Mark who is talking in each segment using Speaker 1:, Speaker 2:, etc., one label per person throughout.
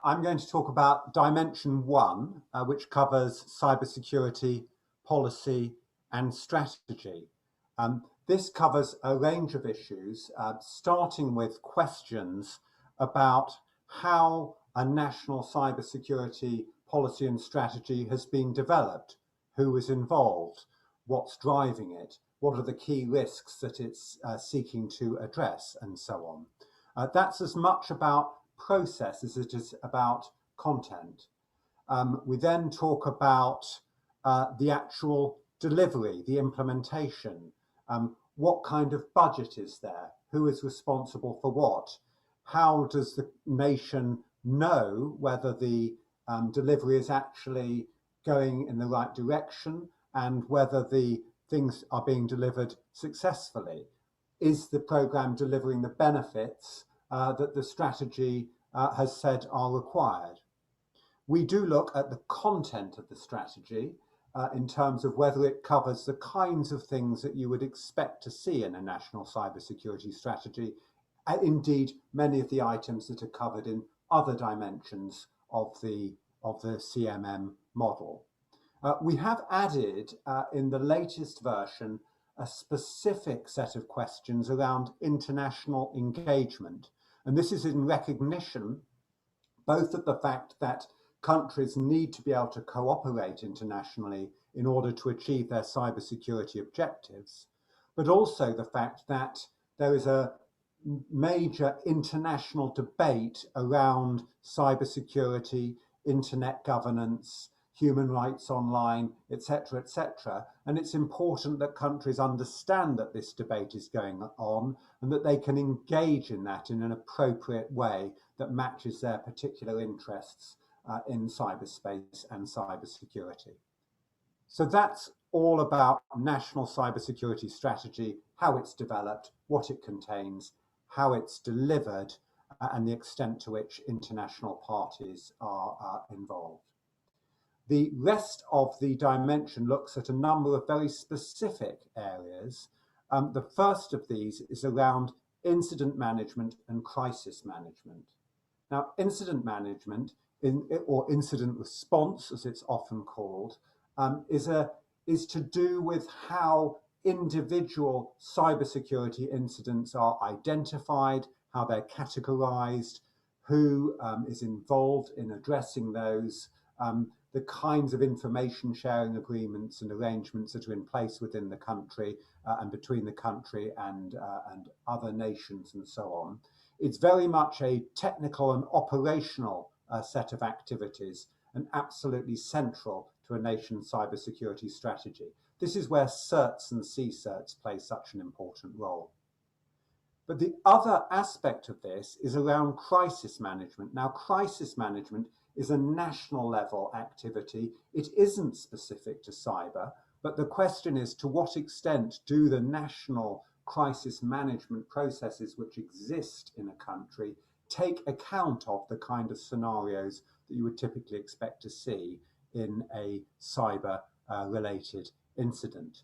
Speaker 1: I'm going to talk about Dimension 1, which covers cybersecurity, policy and strategy. This covers a range of issues, starting with questions about how a national cybersecurity policy and strategy has been developed, who is involved, what's driving it, what are the key risks that it's seeking to address, and so on. That's as much about process as it is about content. We then talk about the actual delivery, the implementation. What kind of budget is there? Who is responsible for what? How does the nation know whether the delivery is actually going in the right direction and whether the things are being delivered successfully? Is the program delivering the benefits that the strategy has said are required? We do look at the content of the strategy in terms of whether it covers the kinds of things that you would expect to see in a national cybersecurity strategy, indeed many of the items that are covered in other dimensions of the CMM model. We have added in the latest version a specific set of questions around international engagement. And this is in recognition both of the fact that countries need to be able to cooperate internationally in order to achieve their cybersecurity objectives, but also the fact that there is a major international debate around cybersecurity, internet governance, human rights online, etc., etc. And it's important that countries understand that this debate is going on and that they can engage in that in an appropriate way that matches their particular interests in cyberspace and cybersecurity. So that's all about national cybersecurity strategy, how it's developed, what it contains, how it's delivered, and the extent to which international parties are involved. The rest of the dimension looks at a number of very specific areas. The first of these is around incident management and crisis management. Now, incident management, or incident response, as it's often called, is to do with how individual cybersecurity incidents are identified, how they're categorized, who is involved in addressing those, the kinds of information sharing agreements and arrangements that are in place within the country and between the country and other nations and so on. It's very much a technical and operational set of activities and absolutely central to a nation's cybersecurity strategy. This is where CERTs and CSERTs play such an important role. But the other aspect of this is around crisis management. Now, crisis management is a national level activity. It isn't specific to cyber, but the question is, to what extent do the national crisis management processes which exist in a country take account of the kind of scenarios that you would typically expect to see in a cyber related incident?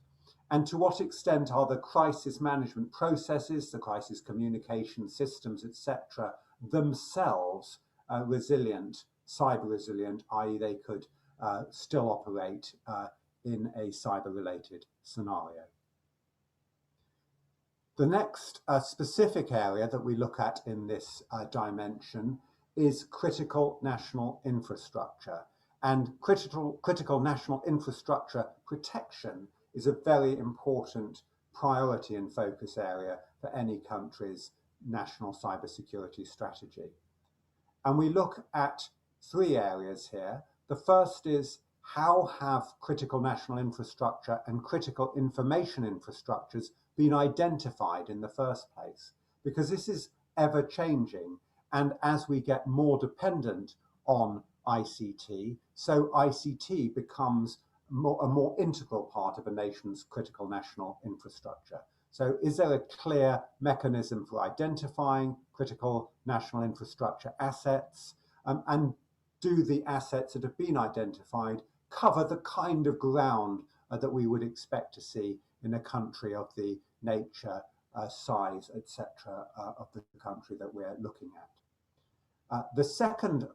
Speaker 1: And to what extent are the crisis management processes, the crisis communication systems, etc., themselves resilient, cyber resilient, i.e. they could still operate in a cyber related scenario? The next specific area that we look at in this dimension is critical national infrastructure. And critical national infrastructure protection is a very important priority and focus area for any country's national cybersecurity strategy. And we look at three areas here. The first is, how have critical national infrastructure and critical information infrastructures been identified in the first place? Because this is ever changing, and as we get more dependent on ICT, so ICT becomes a more integral part of a nation's critical national infrastructure. So is there a clear mechanism for identifying critical national infrastructure assets? And do the assets that have been identified cover the kind of ground that we would expect to see in a country of the nature, size, etc., of the country that we're looking at? The second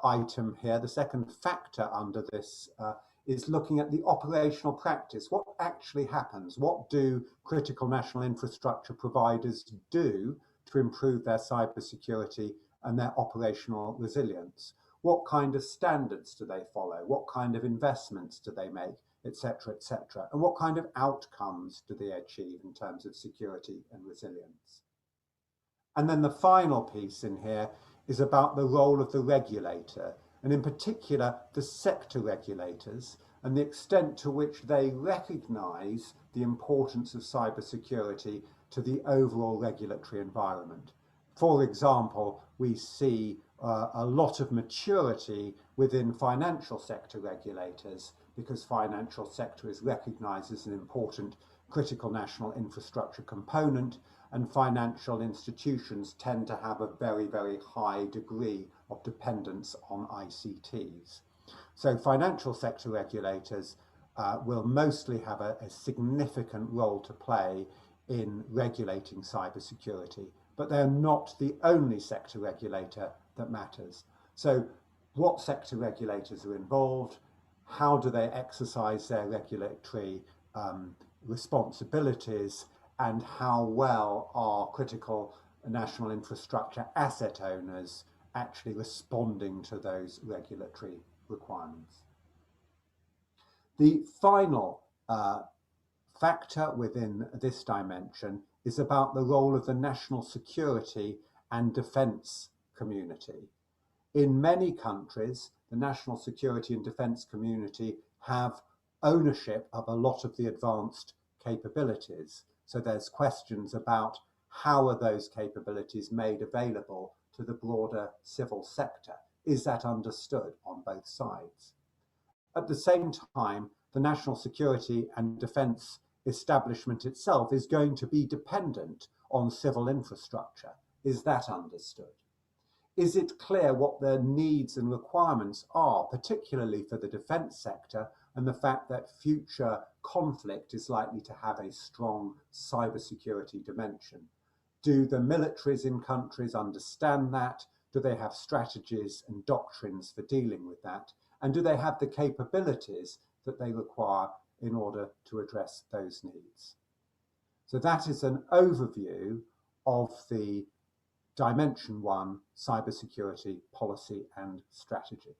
Speaker 1: item here, the second factor under this is looking at the operational practice. What actually happens? What do critical national infrastructure providers do to improve their cybersecurity and their operational resilience? What kind of standards do they follow? What kind of investments do they make, etc., etc.? And what kind of outcomes do they achieve in terms of security and resilience? And then the final piece in here is about the role of the regulator, and in particular the sector regulators, and the extent to which they recognise the importance of cybersecurity to the overall regulatory environment. For example, we see a lot of maturity within financial sector regulators because financial sector is recognised as an important critical national infrastructure component, and financial institutions tend to have a very, very high degree of dependence on ICTs. So financial sector regulators will mostly have a significant role to play in regulating cybersecurity, but they're not the only sector regulator that matters. So what sector regulators are involved? How do they exercise their regulatory responsibilities, and how well are critical national infrastructure asset owners actually responding to those regulatory requirements? The final factor within this dimension is about the role of the national security and defence community. In many countries, the national security and defence community have ownership of a lot of the advanced capabilities. So there's questions about how are those capabilities made available to the broader civil sector? Is that understood on both sides? At the same time, the national security and defence establishment itself is going to be dependent on civil infrastructure. Is that understood? Is it clear what their needs and requirements are, particularly for the defence sector, and the fact that future conflict is likely to have a strong cybersecurity dimension? Do the militaries in countries understand that? Do they have strategies and doctrines for dealing with that? And do they have the capabilities that they require in order to address those needs? So that is an overview of the Dimension 1 cybersecurity policy and strategy.